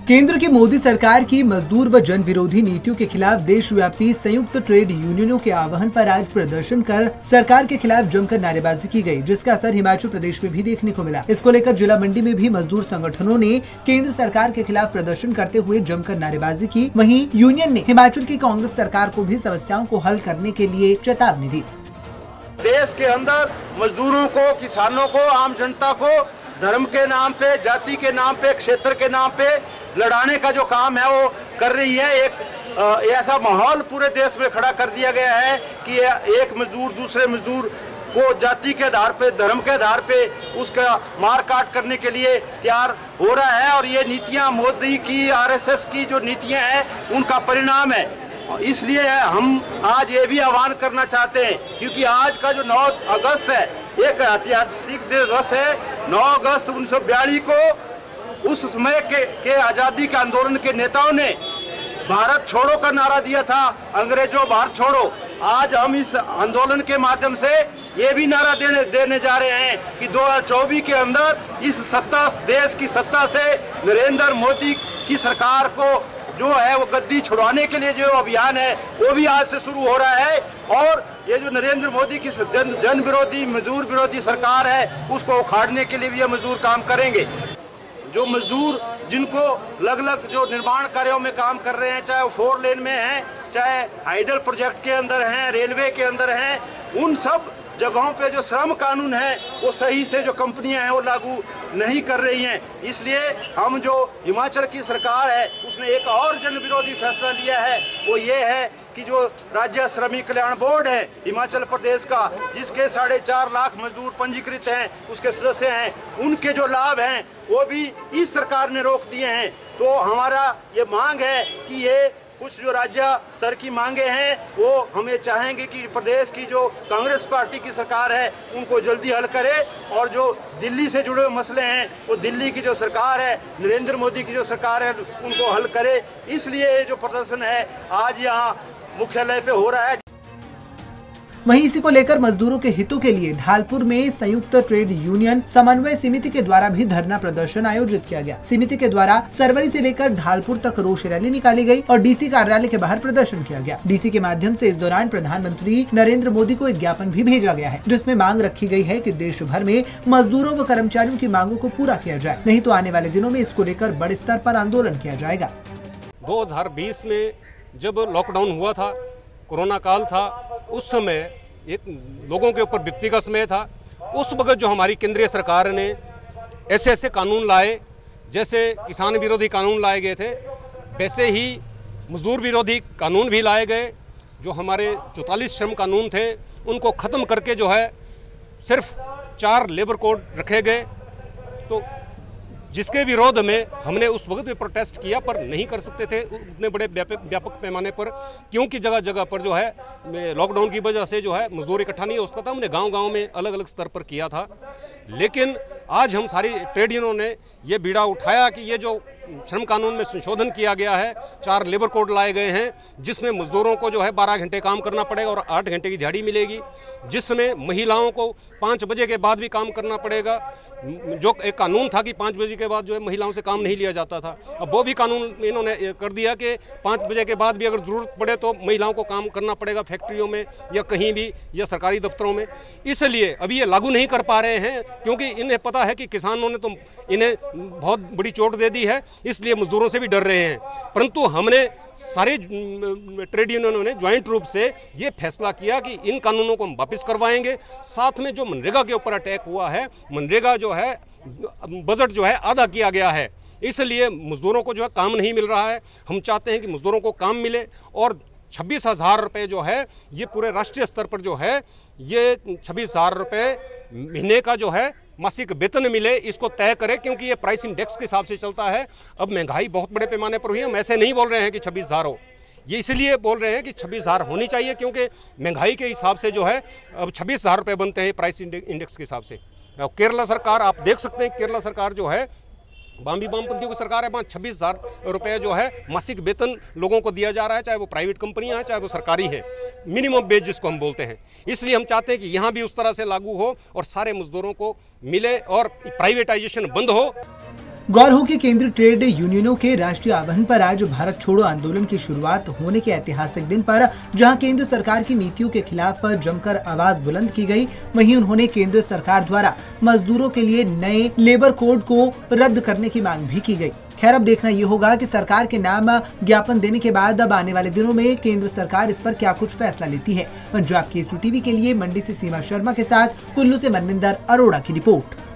केंद्र की मोदी सरकार की मजदूर व जन विरोधी नीतियों के खिलाफ देशव्यापी संयुक्त ट्रेड यूनियनों के आह्वान पर आज प्रदर्शन कर सरकार के खिलाफ जमकर नारेबाजी की गई, जिसका असर हिमाचल प्रदेश में भी देखने को मिला। इसको लेकर जिला मंडी में भी मजदूर संगठनों ने केंद्र सरकार के खिलाफ प्रदर्शन करते हुए जमकर नारेबाजी की। वहीं यूनियन ने हिमाचल की कांग्रेस सरकार को भी समस्याओं को हल करने के लिए चेतावनी दी। देश के अंदर मजदूरों को, किसानों को, आम जनता को धर्म के नाम पे, जाति के नाम पे, क्षेत्र के नाम पे लड़ाने का जो काम है वो कर रही है। एक ऐसा माहौल पूरे देश में खड़ा कर दिया गया है कि एक मजदूर दूसरे मजदूर को जाति के आधार पे, धर्म के आधार पे उसका मार काट करने के लिए तैयार हो रहा है। और ये नीतियां मोदी की, आरएसएस की जो नीतियां हैं उनका परिणाम है। इसलिए हम आज ये भी आह्वान करना चाहते हैं, क्योंकि आज का जो 9 अगस्त है एक ऐतिहासिक दिवस है। 9 अगस्त 1942 को उस समय के आज़ादी के आंदोलन के नेताओं ने भारत छोड़ो का नारा दिया था, अंग्रेजों भारत छोड़ो। आज हम इस आंदोलन के माध्यम से ये भी नारा देने जा रहे हैं कि 2024 के अंदर इस देश की सत्ता से नरेंद्र मोदी की सरकार को जो है वो गद्दी छुड़वाने के लिए जो अभियान है वो भी आज से शुरू हो रहा है। और ये जो नरेंद्र मोदी की जन विरोधी, मजदूर विरोधी सरकार है उसको उखाड़ने के लिए भी ये मजदूर काम करेंगे। जो मजदूर जिनको अलग अलग जो निर्माण कार्यों में काम कर रहे हैं, चाहे वो 4 लेन में हैं, चाहे हाइडल प्रोजेक्ट के अंदर हैं, रेलवे के अंदर हैं, उन सब जगहों पे जो श्रम कानून है वो सही से जो कंपनियां हैं वो लागू नहीं कर रही हैं। इसलिए हम जो हिमाचल की सरकार है उसने एक और जन विरोधी फैसला लिया है, वो ये है कि जो राज्य श्रमिक कल्याण बोर्ड है हिमाचल प्रदेश का, जिसके 4.5 लाख मजदूर पंजीकृत हैं, उसके सदस्य हैं, उनके जो लाभ हैं वो भी इस सरकार ने रोक दिए हैं। तो हमारा ये मांग है कि ये कुछ जो राज्य स्तर की मांगे हैं वो हमें चाहेंगे कि प्रदेश की जो कांग्रेस पार्टी की सरकार है उनको जल्दी हल करे, और जो दिल्ली से जुड़े हुए मसले हैं वो दिल्ली की जो सरकार है, नरेंद्र मोदी की जो सरकार है, उनको हल करे। इसलिए जो प्रदर्शन है आज यहाँ मुख्यालय पे हो रहा है। वहीं इसी को लेकर मजदूरों के हितों के लिए ढालपुर में संयुक्त ट्रेड यूनियन समन्वय समिति के द्वारा भी धरना प्रदर्शन आयोजित किया गया। समिति के द्वारा सरवरी से लेकर ढालपुर तक रोष रैली निकाली गई और डीसी कार्यालय के बाहर प्रदर्शन किया गया। डीसी के माध्यम से इस दौरान प्रधानमंत्री नरेंद्र मोदी को एक ज्ञापन भी भेजा गया है, जिसमें मांग रखी गई है कि देश भर में मजदूरों व कर्मचारियों की मांगों को पूरा किया जाए, नहीं तो आने वाले दिनों में इसको लेकर बड़े स्तर पर आंदोलन किया जाएगा। 2020 में जब लॉकडाउन हुआ था, कोरोना काल था, उस समय एक लोगों के ऊपर विपत्ति का समय था। उस वक्त जो हमारी केंद्रीय सरकार ने ऐसे कानून लाए, जैसे किसान विरोधी कानून लाए गए थे, वैसे ही मजदूर विरोधी कानून भी लाए गए। जो हमारे 44 श्रम कानून थे उनको ख़त्म करके जो है सिर्फ 4 लेबर कोड रखे गए। तो जिसके विरोध में हमने उस वक्त भी प्रोटेस्ट किया, पर नहीं कर सकते थे उतने बड़े व्यापक पैमाने पर, क्योंकि जगह जगह पर जो है लॉकडाउन की वजह से जो है मजदूर इकट्ठा नहीं हो सकता था। हमने गांव-गांव में अलग अलग स्तर पर किया था। लेकिन आज हम सारी ट्रेड यूनियनों ने ये बीड़ा उठाया कि ये जो श्रम कानून में संशोधन किया गया है, 4 लेबर कोड लाए गए हैं, जिसमें मजदूरों को जो है 12 घंटे काम करना पड़ेगा और 8 घंटे की दिहाड़ी मिलेगी, जिसमें महिलाओं को 5 बजे के बाद भी काम करना पड़ेगा। जो एक कानून था कि 5 बजे के बाद जो है महिलाओं से काम नहीं लिया जाता था, अब वो भी कानून इन्होंने कर दिया कि 5 बजे के बाद भी अगर ज़रूरत पड़े तो महिलाओं को काम करना पड़ेगा फैक्ट्रियों में या कहीं भी या सरकारी दफ्तरों में। इसलिए अभी ये लागू नहीं कर पा रहे हैं, क्योंकि इन्हें पता है कि किसानों ने तो इन्हें बहुत बड़ी चोट दे दी है, इसलिए मजदूरों से भी डर रहे हैं। परंतु हमने सारे ट्रेड यूनियनों ने ज्वाइंट रूप से ये फैसला किया कि इन कानूनों को हम वापस करवाएंगे। साथ में जो मनरेगा के ऊपर अटैक हुआ है, मनरेगा जो है बजट जो है आधा किया गया है, इसलिए मजदूरों को जो है काम नहीं मिल रहा है। हम चाहते हैं कि मजदूरों को काम मिले और 26,000 रुपये जो है ये पूरे राष्ट्रीय स्तर पर जो है ये 26,000 रुपये महीने का जो है मासिक वेतन मिले, इसको तय करें, क्योंकि ये प्राइस इंडेक्स के हिसाब से चलता है। अब महंगाई बहुत बड़े पैमाने पर हुई है। हम ऐसे नहीं बोल रहे हैं कि 26,000 हो, ये इसलिए बोल रहे हैं कि 26,000 होनी चाहिए, क्योंकि महंगाई के हिसाब से जो है अब 26,000 रुपये बनते हैं प्राइस इंडेक्स के हिसाब से। केरला सरकार आप देख सकते हैं, केरला सरकार जो है वामपंथियों की सरकार है, वहाँ 26,000 रुपये जो है मासिक वेतन लोगों को दिया जा रहा है, चाहे वो प्राइवेट कंपनियां हैं चाहे वो सरकारी है, मिनिमम वेज जिसको हम बोलते हैं। इसलिए हम चाहते हैं कि यहाँ भी उस तरह से लागू हो और सारे मजदूरों को मिले और प्राइवेटाइजेशन बंद हो। गौर हो कि केंद्रीय ट्रेड यूनियनों के राष्ट्रीय आह्वान पर आज भारत छोड़ो आंदोलन की शुरुआत होने के ऐतिहासिक दिन पर जहां केंद्र सरकार की नीतियों के खिलाफ जमकर आवाज बुलंद की गई, वहीं उन्होंने केंद्र सरकार द्वारा मजदूरों के लिए नए लेबर कोड को रद्द करने की मांग भी की गई। खैर, अब देखना ये होगा कि सरकार के नाम ज्ञापन देने के बाद अब आने वाले दिनों में केंद्र सरकार इस पर क्या कुछ फैसला लेती है। पंजाब केसरी टीवी के लिए मंडी से सीमा शर्मा के साथ कुल्लू से मनविंदर अरोड़ा की रिपोर्ट।